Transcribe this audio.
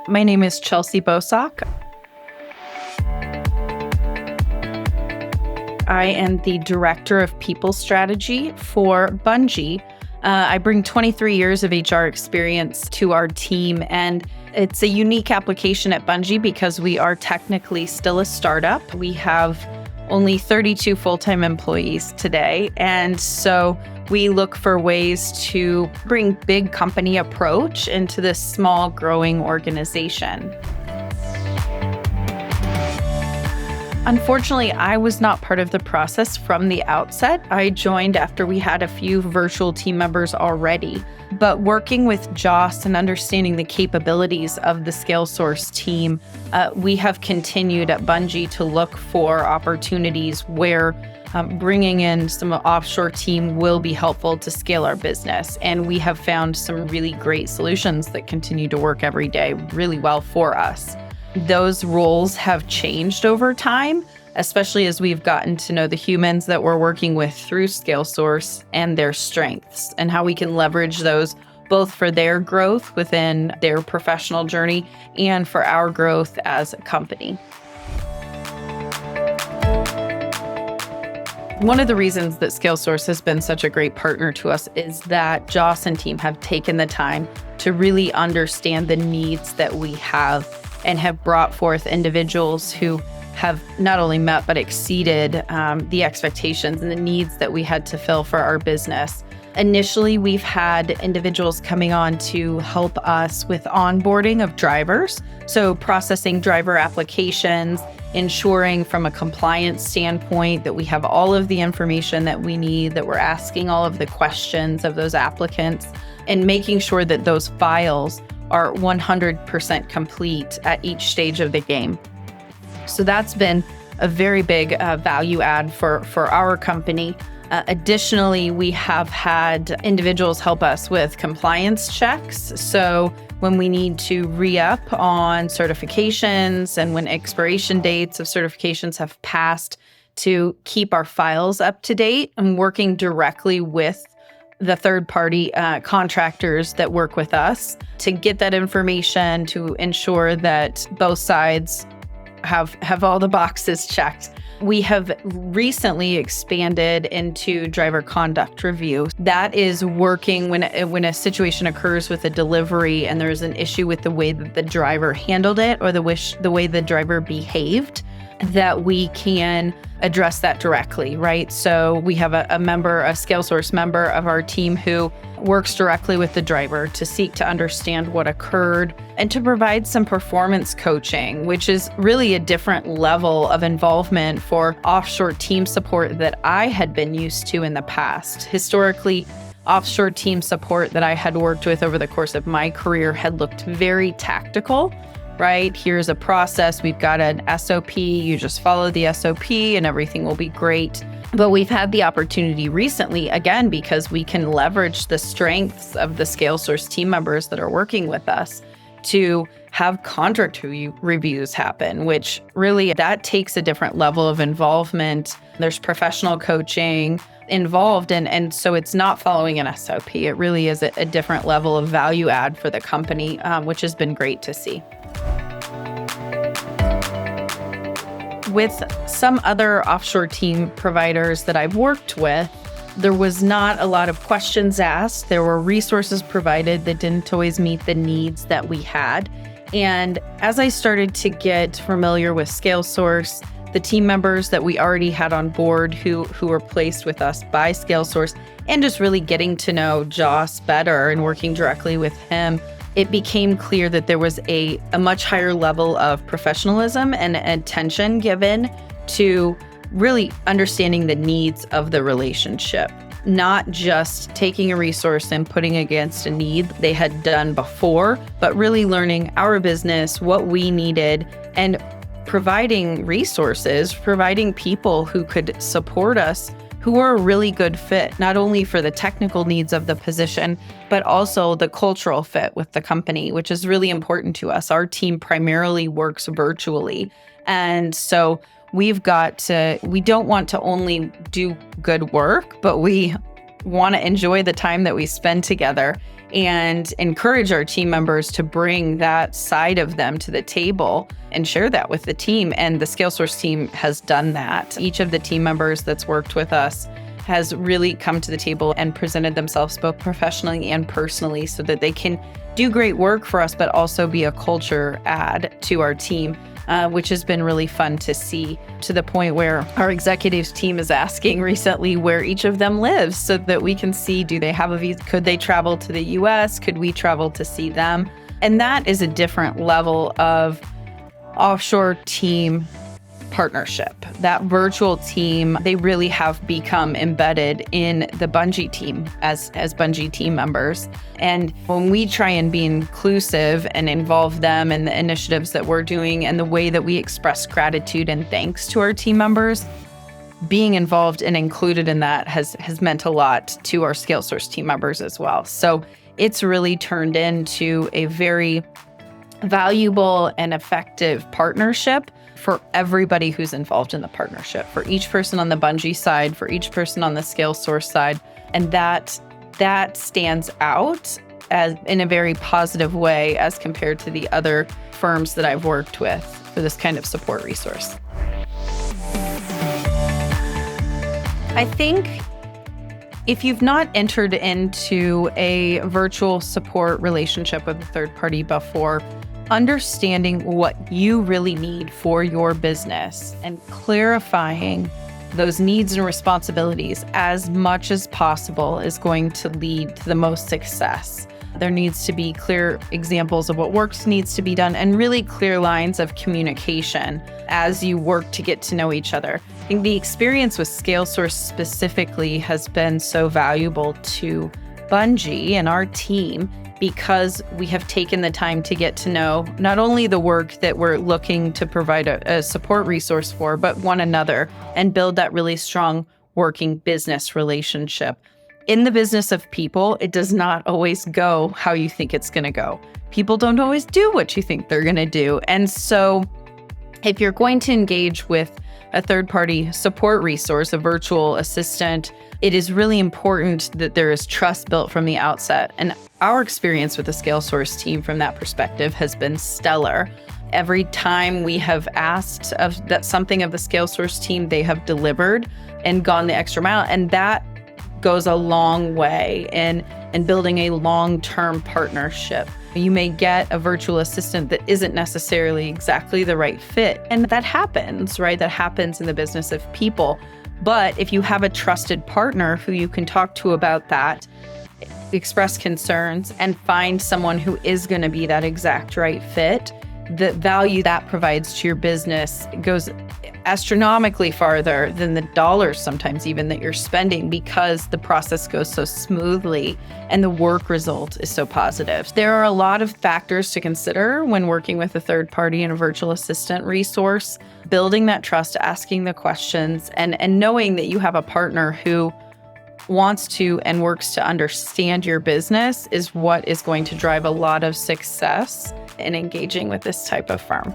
My name is Chelsea Bosak. I am the Director of People Strategy for Bungii. I bring 23 years of HR experience to our team, and it's a unique application at Bungii because we are technically still a startup. We have only 32 full-time employees today, and so we look for ways to bring big company approach into this small, growing organization. Unfortunately, I was not part of the process from the outset. I joined after we had a few virtual team members already. But working with Joss and understanding the capabilities of the ScaleSource team, we have continued at Bungii to look for opportunities where bringing in some offshore team will be helpful to scale our business. And we have found some really great solutions that continue to work every day really well for us. Those roles have changed over time, especially as we've gotten to know the humans that we're working with through ScaleSource and their strengths and how we can leverage those both for their growth within their professional journey and for our growth as a company. One of the reasons that ScaleSource has been such a great partner to us is that Joss and team have taken the time to really understand the needs that we have and have brought forth individuals who have not only met but exceeded the expectations and the needs that we had to fill for our business. Initially, we've had individuals coming on to help us with onboarding of drivers, so processing driver applications, ensuring from a compliance standpoint that we have all of the information that we need, that we're asking all of the questions of those applicants, and making sure that those files are 100% complete at each stage of the game. So that's been a very big value add for our company. Additionally, we have had individuals help us with compliance checks. So when we need to re-up on certifications and when expiration dates of certifications have passed, to keep our files up to date and working directly with the third-party contractors that work with us to get that information to ensure that both sides have all the boxes checked. We have recently expanded into driver conduct review. That is working when a situation occurs with a delivery and there's an issue with the way that the driver handled it or the way the driver behaved, that we can address that directly, right? So we have a ScaleSource member of our team who works directly with the driver to seek to understand what occurred and to provide some performance coaching, which is really a different level of involvement for offshore team support that I had been used to in the past. Historically, offshore team support that I had worked with over the course of my career had looked very tactical. Right? Here's a process. We've got an SOP. You just follow the SOP and everything will be great. But we've had the opportunity recently, again, because we can leverage the strengths of the ScaleSource team members that are working with us to have contract reviews happen, which really that takes a different level of involvement. There's professional coaching involved. And so it's not following an SOP. It really is a different level of value add for the company, which has been great to see. With some other offshore team providers that I've worked with, there was not a lot of questions asked. There were resources provided that didn't always meet the needs that we had. And as I started to get familiar with ScaleSource, the team members that we already had on board who were placed with us by ScaleSource, and just really getting to know Joss better and working directly with him, it became clear that there was a much higher level of professionalism and attention given to really understanding the needs of the relationship, not just taking a resource and putting against a need they had done before, but really learning our business, what we needed, and providing resources, providing people who could support us, who were a really good fit, not only for the technical needs of the position, but also the cultural fit with the company, which is really important to us. Our team primarily works virtually. And so we don't want to only do good work, but we want to enjoy the time that we spend together and encourage our team members to bring that side of them to the table and share that with the team. And the ScaleSource team has done that. Each of the team members that's worked with us has really come to the table and presented themselves both professionally and personally so that they can do great work for us, but also be a culture add to our team, which has been really fun to see, to the point where our executives team is asking recently where each of them lives so that we can see, do they have a visa? Could they travel to the US? Could we travel to see them? And that is a different level of offshore team partnership. That virtual team, they really have become embedded in the Bungii team as Bungii team members. And when we try and be inclusive and involve them in the initiatives that we're doing and the way that we express gratitude and thanks to our team members, being involved and included in that has meant a lot to our ScaleSource team members as well. So it's really turned into a very valuable and effective partnership for everybody who's involved in the partnership, for each person on the Bungii side, for each person on the ScaleSource side. And that stands out as in a very positive way as compared to the other firms that I've worked with for this kind of support resource. I think if you've not entered into a virtual support relationship with a third party before, understanding what you really need for your business and clarifying those needs and responsibilities as much as possible is going to lead to the most success. There needs to be clear examples of what work needs to be done and really clear lines of communication as you work to get to know each other. I think the experience with ScaleSource specifically has been so valuable to Bungii and our team because we have taken the time to get to know not only the work that we're looking to provide a support resource for, but one another and build that really strong working business relationship. In the business of people, it does not always go how you think it's going to go. People don't always do what you think they're going to do. And so if you're going to engage with a third-party support resource, a virtual assistant, it is really important that there is trust built from the outset. And our experience with the ScaleSource team from that perspective has been stellar. Every time we have asked that something of the ScaleSource team, they have delivered and gone the extra mile. And that goes a long way in building a long-term partnership. You may get a virtual assistant that isn't necessarily exactly the right fit. And that happens, right? That happens in the business of people. But if you have a trusted partner who you can talk to about that, express concerns, and find someone who is going to be that exact right fit, the value that provides to your business goes astronomically farther than the dollars sometimes even that you're spending, because the process goes so smoothly and the work result is so positive. There are a lot of factors to consider when working with a third party and a virtual assistant resource. Building that trust, asking the questions, and knowing that you have a partner who wants to and works to understand your business is what is going to drive a lot of success in engaging with this type of firm.